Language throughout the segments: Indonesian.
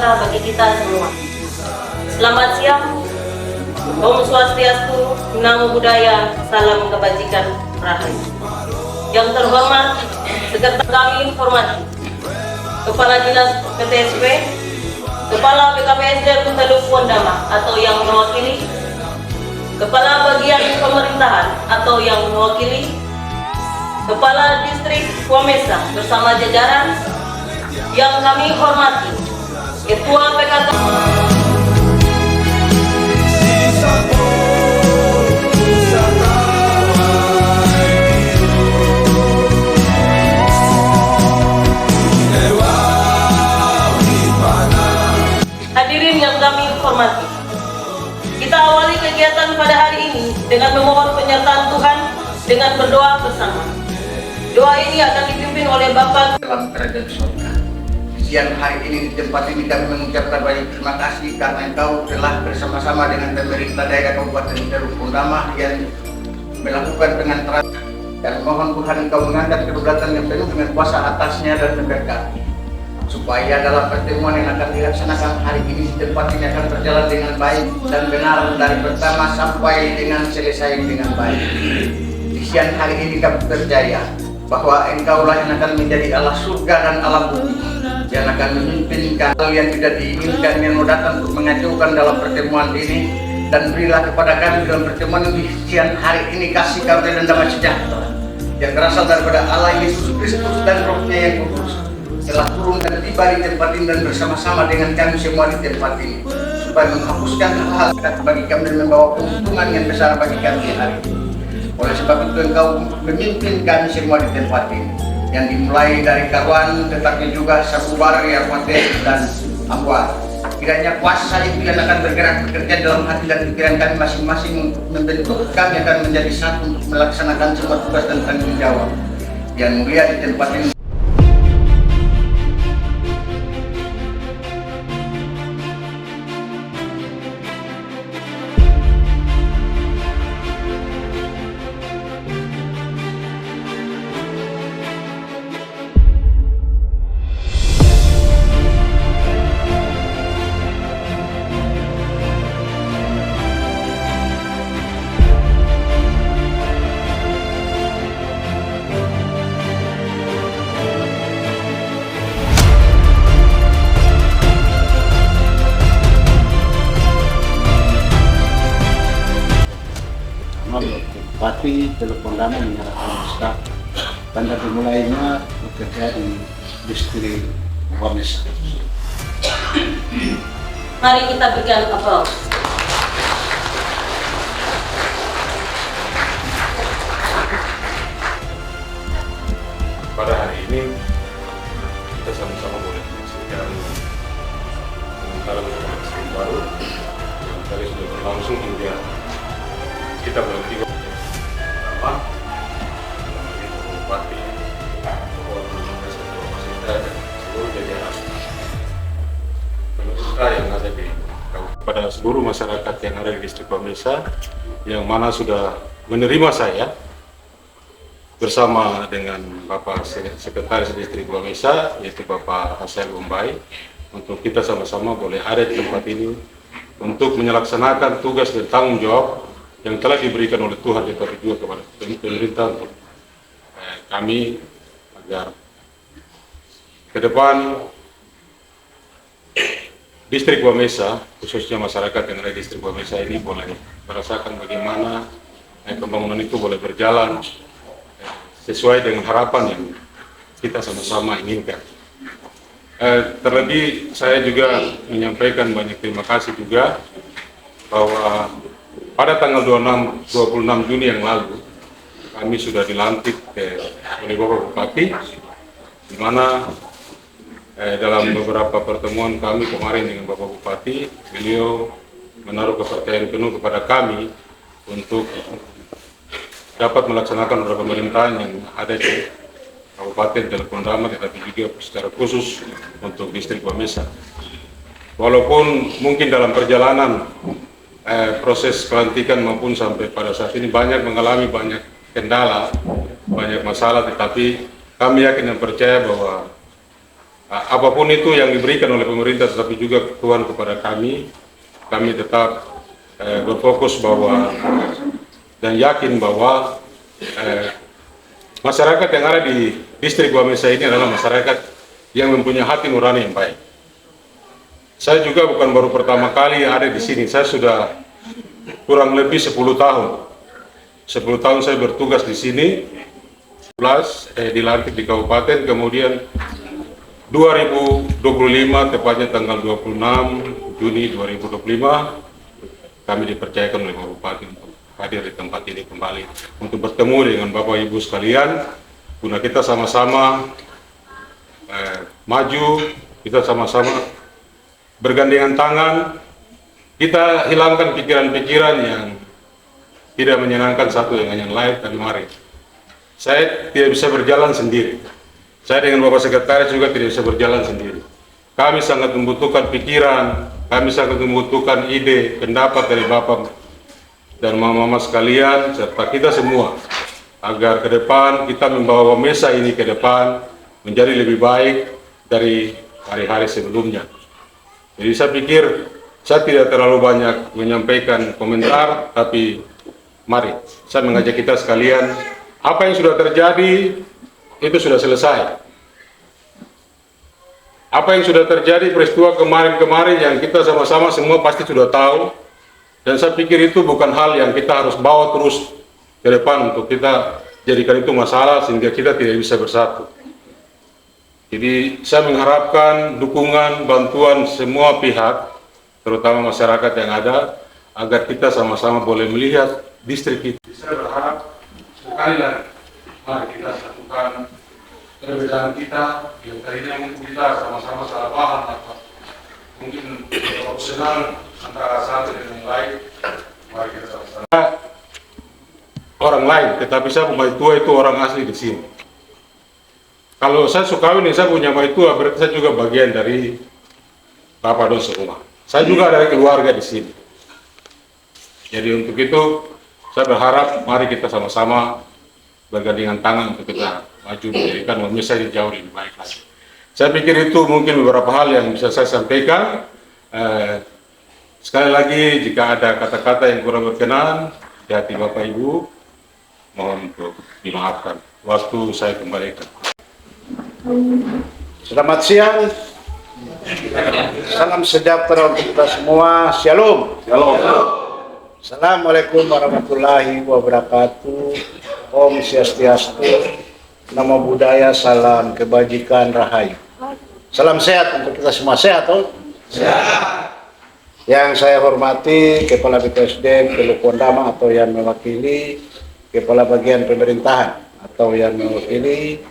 berkah bagi kita semua. Selamat siang, Om Swastiastu, Namo Buddhaya, salam kebajikan rahayu. Yang terhormat, Sekretaris kami hormati, Kepala Dinas PTSP, Kepala BKPSDM Teluk Pondama atau yang mewakili, Kepala Bagian Pemerintahan atau yang mewakili, Kepala Distrik Wamesa bersama jajaran yang kami hormati, Ketua PKK. Hadirin yang kami hormati, kita awali kegiatan pada hari ini dengan memohon penyertaan Tuhan dengan berdoa bersama. Doa ini akan dipimpin oleh Bapak dalam kerajaan surga. Siang hari ini di tempat ini kami mengucapkan banyak terima kasih karena Engkau telah bersama-sama dengan pemerintah daerah Kabupaten Teluk Pondama yang melakukan dengan terang, dan mohon Tuhan Engkau mengangkat kedaulatan yang penuh dengan kuasa atasnya dan memberkati, supaya dalam pertemuan yang akan dilaksanakan hari ini di tempat ini akan berjalan dengan baik dan benar dari pertama sampai dengan selesai dengan baik. Di siang hari ini kami percaya bahwa Engkaulah yang akan menjadi Allah surga dan Allah bumi, yang akan memimpinkan hal yang tidak diinginkan yang mau datang untuk mengacaukan dalam pertemuan ini. Dan berilah kepada kami dalam pertemuan di siang hari ini kasih karunia dan damai sejahtera yang berasal daripada Allah Yesus Kristus dan Roh-Nya yang kudus telah turun dan tiba di tempat ini dan bersama-sama dengan kami semua di tempat ini, supaya menghapuskan hal-hal bagi kami dan membawa keuntungan yang besar bagi kami hari ini. Oleh sebab itu Engkau memimpin kami semua di tempat ini, yang dimulai dari Karuan tetapi juga Sabubar, Yarwate dan Ambuar. Kiranya kuasa itu yang akan bergerak bekerja dalam hati dan pikiran kami masing-masing untuk membentuk kami akan menjadi satu untuk melaksanakan semua tugas dan tanggung jawab yang mulia di tempat ini. Bupati Teluk Pondama menyerahkan naskah tanda dimulainya bekerja di distrik Wamesa. Mari kita berikan aplaus. Pada hari ini kita sama-sama boleh menyaksikan dalam komunikasi baru yang tadi sudah berlangsung hingga kita belum tiba pertama Bupati, dan seluruh jajaran pemerintah yang ada di kepada seluruh masyarakat yang ada di distrik Wamesa yang mana sudah menerima saya bersama dengan Bapak Sekretaris Distrik Wamesa yaitu Bapak Hasil Umbai, untuk kita sama-sama boleh ada di tempat ini untuk menyelaksanakan tugas dan tanggung jawab yang telah diberikan oleh Tuhan, tetapi juga kepada pemerintah untuk kami agar ke depan distrik Wamesa, khususnya masyarakat yang ada di distrik Wamesa ini boleh merasakan bagaimana pembangunan itu boleh berjalan sesuai dengan harapan yang kita sama-sama inginkan. Terlebih saya juga menyampaikan banyak terima kasih juga bahwa pada tanggal 26 Juni yang lalu kami sudah dilantik oleh Bapak Bupati, di mana dalam beberapa pertemuan kami kemarin dengan Bapak Bupati, beliau menaruh kepercayaan penuh kepada kami untuk dapat melaksanakan roda pemerintahan yang ada di Kabupaten Teluk Pondama, tetapi juga secara khusus untuk distrik Wamesa. Walaupun mungkin dalam perjalanan proses pelantikan maupun sampai pada saat ini banyak mengalami banyak kendala, banyak masalah, tetapi kami yakin dan percaya bahwa apapun itu yang diberikan oleh pemerintah, tetapi juga Tuhan kepada kami tetap berfokus bahwa dan yakin bahwa masyarakat yang ada di distrik Wamesa ini adalah masyarakat yang mempunyai hati nurani yang baik. Saya juga bukan baru pertama kali ada di sini. Saya sudah kurang lebih 10 tahun. 10 tahun saya bertugas di sini. Dilantik di kabupaten, kemudian 2025 tepatnya tanggal 26 Juni 2025 kami dipercayakan oleh Kabupaten untuk hadir di tempat ini kembali untuk bertemu dengan Bapak Ibu sekalian, guna kita sama-sama maju, kita sama-sama bergandengan tangan, kita hilangkan pikiran-pikiran yang tidak menyenangkan satu dengan yang lain. Tapi mari, saya tidak bisa berjalan sendiri. Saya dengan Bapak Sekretaris juga tidak bisa berjalan sendiri. Kami sangat membutuhkan pikiran, kami sangat membutuhkan ide, pendapat dari Bapak dan Mama-Mama sekalian, serta kita semua, agar ke depan kita membawa Wamesa ini ke depan menjadi lebih baik dari hari-hari sebelumnya. Jadi saya pikir saya tidak terlalu banyak menyampaikan komentar, tapi mari saya mengajak kita sekalian, apa yang sudah terjadi itu sudah selesai. Apa yang sudah terjadi peristiwa kemarin-kemarin yang kita sama-sama semua pasti sudah tahu, dan saya pikir itu bukan hal yang kita harus bawa terus ke depan untuk kita jadikan itu masalah sehingga kita tidak bisa bersatu. Jadi saya mengharapkan dukungan, bantuan semua pihak, terutama masyarakat yang ada, agar kita sama-sama boleh melihat distrik itu. Saya berharap sekali lagi, mari kita satukan perbedaan kita yang tadinya mungkin kita sama-sama salah paham atau mungkin opsional antara satu dan yang lain. Mari kita sama-sama orang lain, tetapi saya punya tua itu orang asli di sini. Kalau saya Sukawin, saya punya tua, berarti saya juga bagian dari Bapak Don semua. Saya juga dari keluarga di sini. Jadi untuk itu saya berharap mari kita sama-sama bergandengan tangan untuk kita maju menjadikan Wamesa jauh lebih baik lagi. Saya pikir itu mungkin beberapa hal yang bisa saya sampaikan. Sekali lagi, jika ada kata-kata yang kurang berkenan di hati Bapak Ibu, mohon untuk dimaafkan. Waktu saya kembalikan. Selamat siang. Salam sejahtera untuk kita semua. Shalom. Shalom. Assalamualaikum warahmatullahi wabarakatuh. Om Swastiastu, Namo Buddhaya, salam kebajikan, rahayu. Salam sehat untuk kita semua. Sehat, oh? Sehat. Yang saya hormati Kepala BKSDM Teluk Pondama atau yang mewakili Kepala Bagian Pemerintahan atau yang mewakili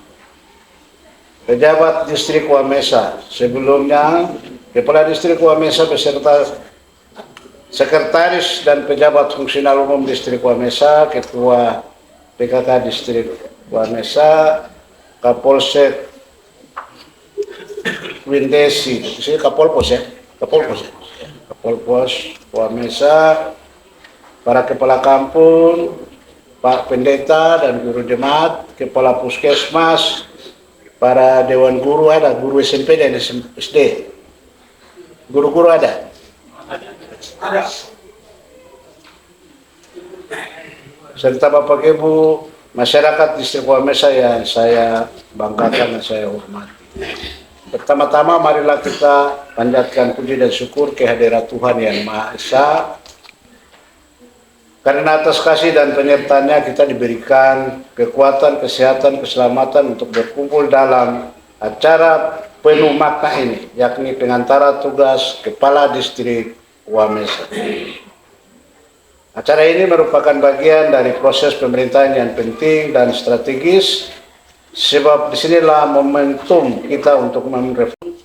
pejabat distrik Wamesa. Sebelumnya Kepala Distrik Wamesa beserta Sekretaris dan pejabat fungsional umum distrik Wamesa, Ketua PKK distrik Wamesa, Kapolsek Windesi, ini Kapolpos ya, Kapolpos Wamesa, para kepala kampung, Pak Pendeta dan guru jemaat, kepala puskesmas, para dewan guru, ada guru SMP dan SD, guru-guru ada. Serta Bapak Ibu masyarakat distrik Wamesa yang saya banggakan dan saya hormati. Pertama-tama marilah kita panjatkan puji dan syukur kehadirat Tuhan Yang Maha Esa, karena atas kasih dan penyertaannya kita diberikan kekuatan, kesehatan, keselamatan untuk berkumpul dalam acara penuh makna ini, yakni pengantara tugas Kepala Distrik Wamesa. Acara ini merupakan bagian dari proses pemerintahan yang penting dan strategis, sebab disinilah momentum kita untuk mereformasi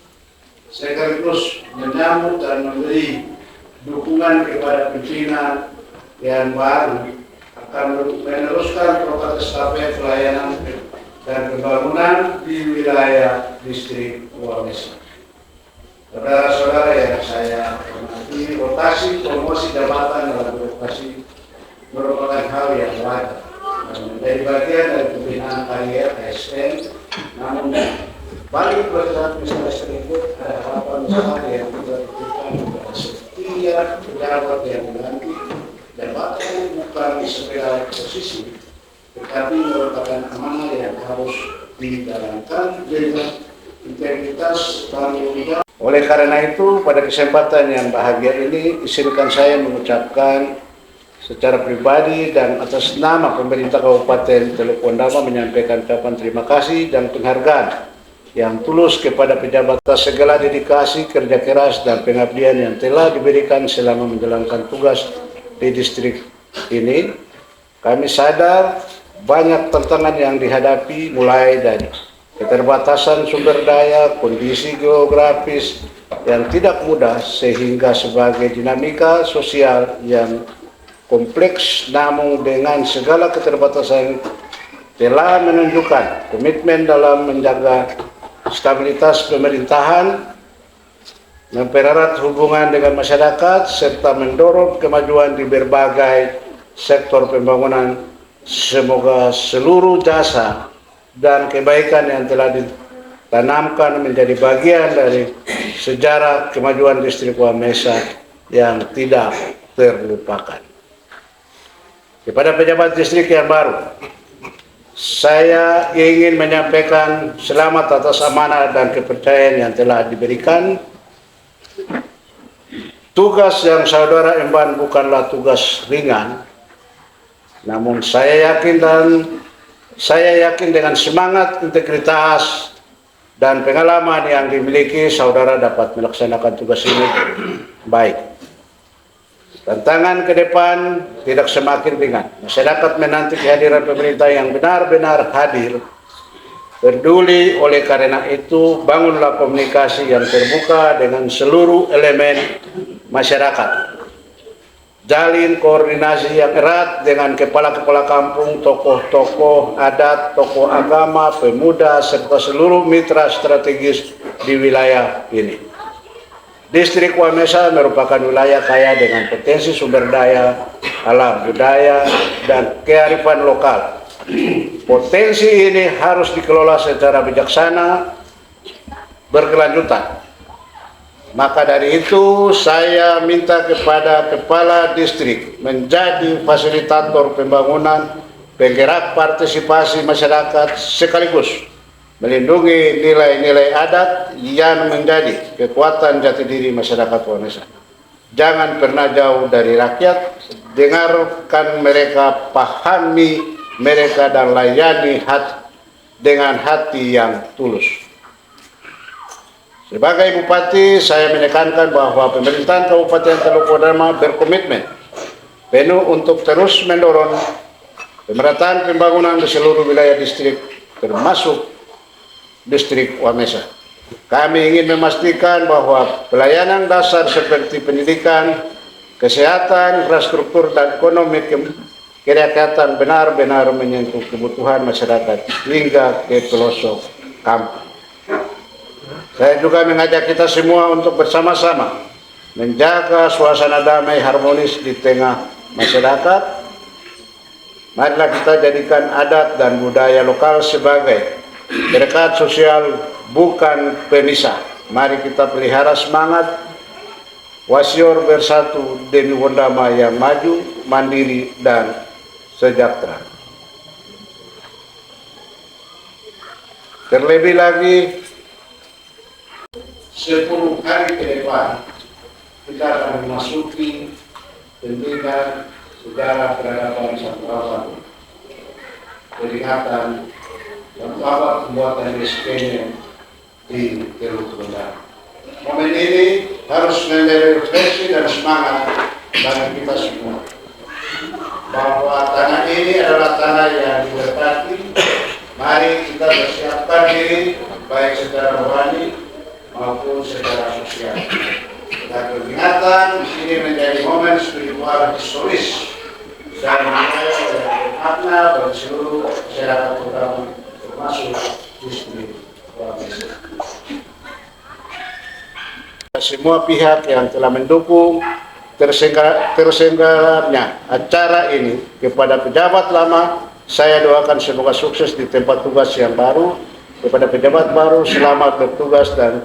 sekaligus menyambut dan memberi dukungan kepada pimpinan yang baru akan meneruskan program estafet pelayanan dan pembangunan di wilayah distrik Wamesa. Saudara-saudara yang saya hormati, rotasi promosi jabatan dalam birokrasi merupakan hal yang wajar dan menjadi bagian dari pembinaan karier ASN. Namun, balik proses administrasi pejabat yang dilantik, jabatan bukan sekedar posisi, tetapi merupakan amanah yang harus dijalankan dengan integritas tanggung jawab. Oleh karena itu, pada kesempatan yang bahagia ini, izinkan saya mengucapkan secara pribadi dan atas nama pemerintah Kabupaten Teluk Ondama menyampaikan ucapan terima kasih dan penghargaan yang tulus kepada pejabat atas segala dedikasi, kerja keras, dan pengabdian yang telah diberikan selama menjalankan tugas di distrik ini. Kami sadar banyak tantangan yang dihadapi, mulai dari keterbatasan sumber daya, kondisi geografis yang tidak mudah, sehingga sebagai dinamika sosial yang kompleks, namun dengan segala keterbatasan telah menunjukkan komitmen dalam menjaga stabilitas pemerintahan, mempererat hubungan dengan masyarakat, serta mendorong kemajuan di berbagai sektor pembangunan. Semoga seluruh jasa dan kebaikan yang telah ditanamkan menjadi bagian dari sejarah kemajuan distrik Wamesa yang tidak terlupakan. Kepada pejabat distrik yang baru, saya ingin menyampaikan selamat atas amanah dan kepercayaan yang telah diberikan. Tugas yang saudara emban bukanlah tugas ringan, namun saya yakin dengan semangat, integritas, dan pengalaman yang dimiliki, saudara dapat melaksanakan tugas ini baik. Tantangan ke depan tidak semakin ringan. Masyarakat menanti kehadiran pemerintah yang benar-benar hadir, peduli. Oleh karena itu, bangunlah komunikasi yang terbuka dengan seluruh elemen masyarakat. Jalin koordinasi yang erat dengan kepala-kepala kampung, tokoh-tokoh adat, tokoh agama, pemuda, serta seluruh mitra strategis di wilayah ini. Distrik Wamesa merupakan wilayah kaya dengan potensi sumber daya alam, budaya, dan kearifan lokal. Potensi ini harus dikelola secara bijaksana, berkelanjutan. Maka dari itu, saya minta kepada kepala distrik menjadi fasilitator pembangunan, penggerak partisipasi masyarakat, sekaligus melindungi nilai-nilai adat yang menjadi kekuatan jati diri masyarakat Wamesa. Jangan pernah jauh dari rakyat, dengarkan mereka, pahami mereka, dan layani dengan hati yang tulus. Sebagai Bupati, saya menekankan bahwa pemerintahan Kabupaten Teluk Ondama berkomitmen penuh untuk terus mendorong pemerataan pembangunan di seluruh wilayah distrik, termasuk distrik Wamesa. Kami ingin memastikan bahwa pelayanan dasar seperti pendidikan, kesehatan, infrastruktur, dan ekonomi kerakyatan benar-benar menyentuh kebutuhan masyarakat hingga ke pelosok kampung. Saya juga mengajak kita semua untuk bersama-sama menjaga suasana damai harmonis di tengah masyarakat. Marilah kita jadikan adat dan budaya lokal sebagai berkat sosial, bukan pemisah. Mari kita pelihara semangat wasior bersatu demi Ondama yang maju, mandiri, dan sejahtera. Terlebih lagi, 10 hari ke depan kita akan memasuki pendidikan sejarah peradaban satu abad, peringatan abad pembuatan SPN di Teluk Ondama. Momen ini harus menjadi refleksi dan semangat bagi kita semua bahwa tanah ini adalah tanah yang diberkati. Mari kita bersiapkan diri baik secara rohani maupun secara sosial. Dan peringatan di sini menjadi momen spiritual historis dan makna bagi seluruh masyarakat Ondama, termasuk distrik Wamesa. Semua pihak yang telah mendukung terselenggaranya acara ini. Kepada pejabat lama, saya doakan semoga sukses di tempat tugas yang baru. Kepada pejabat baru, selamat bertugas dan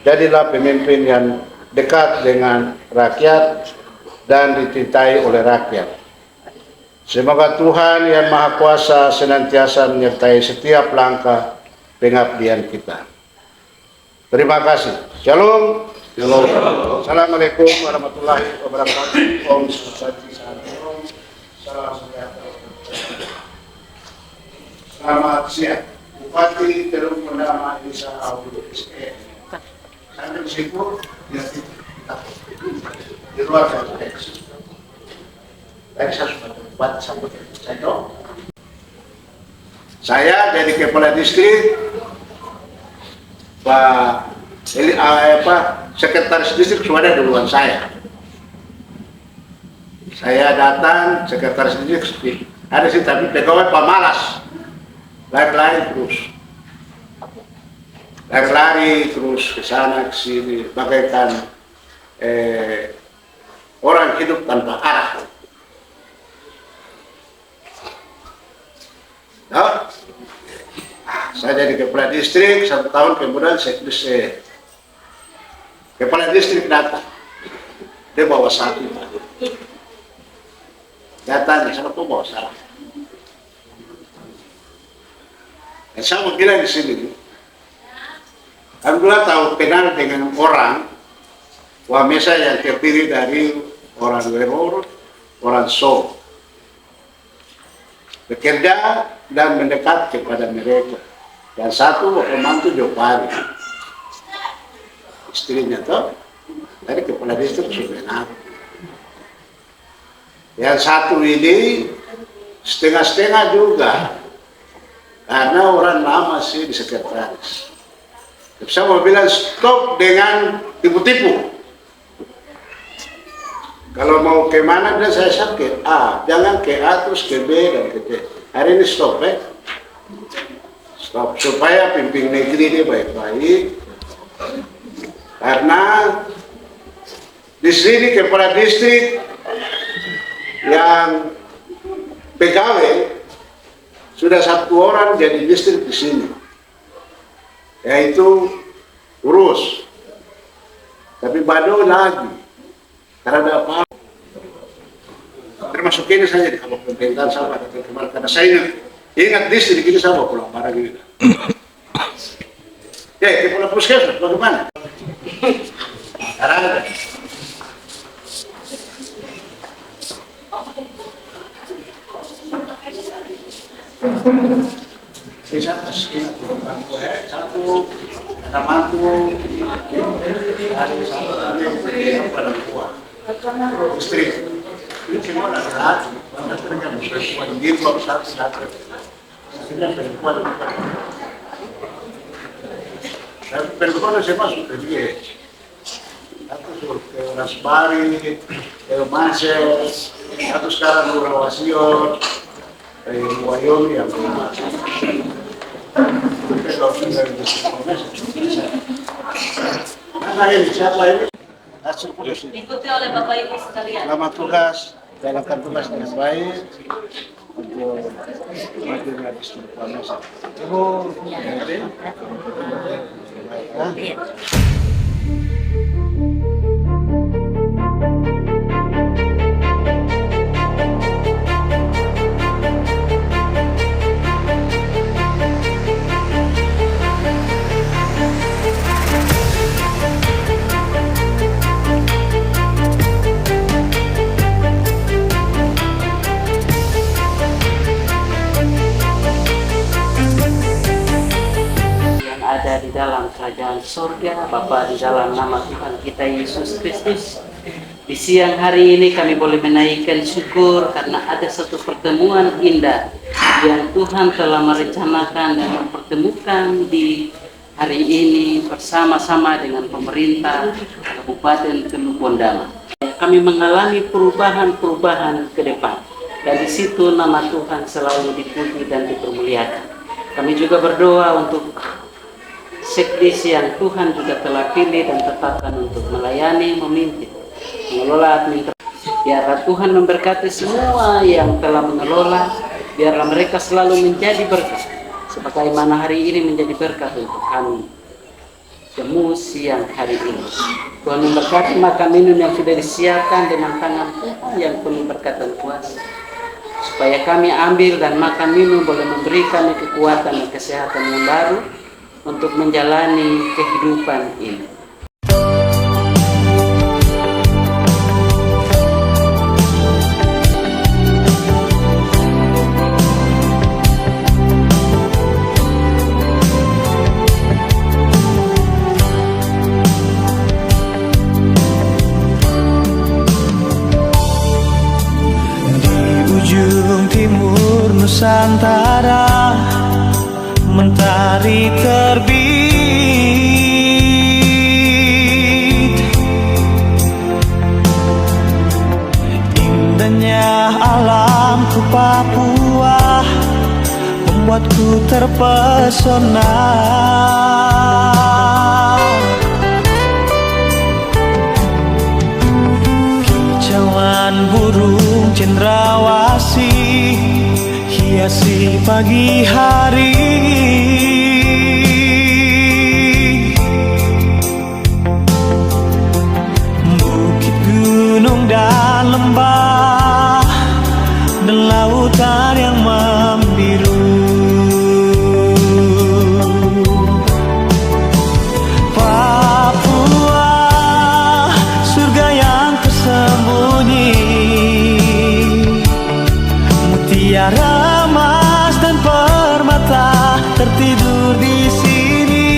jadilah pemimpin yang dekat dengan rakyat dan dicintai oleh rakyat. Semoga Tuhan yang Maha Kuasa senantiasa menyertai setiap langkah pengabdian kita. Terima kasih. Shalom. Shalom. Assalamualaikum warahmatullahi wabarakatuh. Om Swastiastu. Salam sejahtera. Selamat siang. Bupati Teluk Bondama Isa Abdul SE. Sampai situ ya di luar saya. Saya sudah buat sampai saya jadi kepala distrik, Pak sekretaris distrik sudah duluan saya. Saya datang sekretaris distrik ada sih tapi pegawai pemalas, lari-lari terus ke sana ke sini bagaikan orang hidup tanpa arah. Nah, saya jadi kepala distrik 1 tahun kemudian kepala distrik datang, dia bawa sapi, datang sama tuh bawa salah. Dan saya mau bilang di sini, alhamdulillah tahu kenal dengan orang Wamesa yang terdiri dari orang Weror, orang So, bekerja dan mendekat kepada mereka. Dan satu pembantu Jopari, istrinya tuh dari kepala distrik sudah. Yang satu ini setengah-setengah juga, karena orang lama sih di sekretaris. Saya mau bilang stop dengan tipu-tipu. Kalau mau kemana dan saya sakit A, jangan ke A terus ke B dan ke C. Hari ini stop stop supaya pimpin negeri ini baik-baik. Karena di sini kepala distrik yang pegawai sudah 1 orang jadi distrik di sini, yaitu Urus. Tapi Bado lagi. Karena ada apa? Termasuk ini saja di kantor pemerintahan sama kemarin karena saya ingat distrik ini sama pulang barang ini. Ke pulang puskesmas bagaimana? Karena ada. Satu ada mantu, ada satu pada tua. Istri ini semua laki-laki, perempuan di blok satu. Perempuan saya masuk ke dia. Satu suruh ke Rasbari, ke Manses, satu sekarang Urawasion, ke Wayomi yang siapa ini? Diikuti oleh Bapak Ibu sekalian. Selamat tugas, jalankan tugas dengan baik untuk majunya distrik Wamesa. Ada di dalam kerajaan surga, Bapa, di dalam nama Tuhan kita Yesus Kristus. Di siang hari ini kami boleh menaikkan syukur karena ada satu pertemuan indah yang Tuhan telah merencanakan dan mempertemukan di hari ini bersama-sama dengan pemerintah Kabupaten Teluk Bondama. Kami mengalami perubahan-perubahan ke depan dan di situ nama Tuhan selalu dipuji dan dipermuliakan. Kami juga berdoa untuk sekdes yang Tuhan juga telah pilih dan tetapkan untuk melayani, memimpin, mengelola administrasi. Biarlah Tuhan memberkati semua yang telah mengelola, biarlah mereka selalu menjadi berkat, sebagaimana hari ini menjadi berkat untuk kami. temu siang hari ini. Tuhan memberkati makan minum yang sudah disiapkan dengan tangan Tuhan yang penuh berkat dan kuasa, supaya kami ambil dan makan minum boleh memberi kami kekuatan dan kesehatan yang baru untuk menjalani kehidupan ini. Timur Nusantara, mentari terbit. Indahnya alamku Papua membuatku terpesona. Kicauan burung cendrawasih hiasi pagi hari. Bukit, gunung dan lembah dan lautan yang membiru. Papua, surga yang tersembunyi, mutiara emas dan permata tertidur di sini.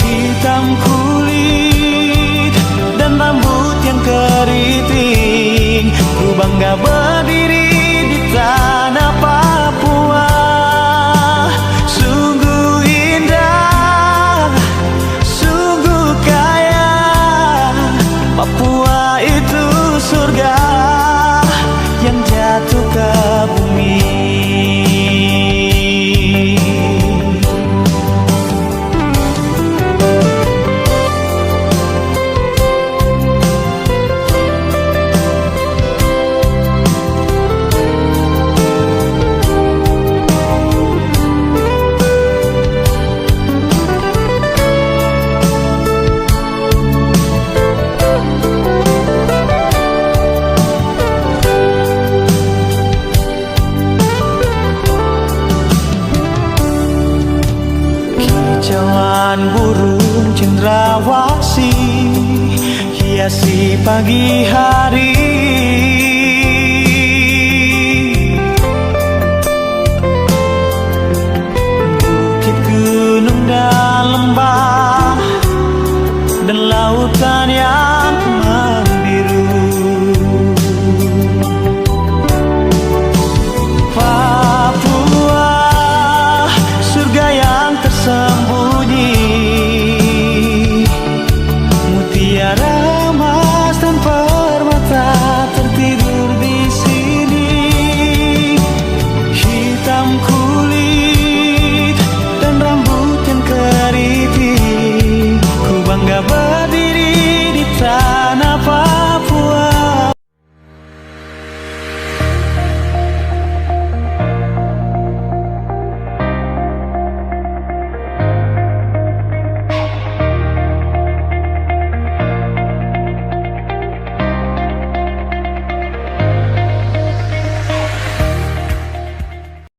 Hitam kulit dan rambut yang keriting, ku bangga berdiri di tanah Papua. Sungguh indah, sungguh kaya, Papua itu surga yang jatuh ke bumi. Kicauan burung cendrawasih hiasi pagi hari.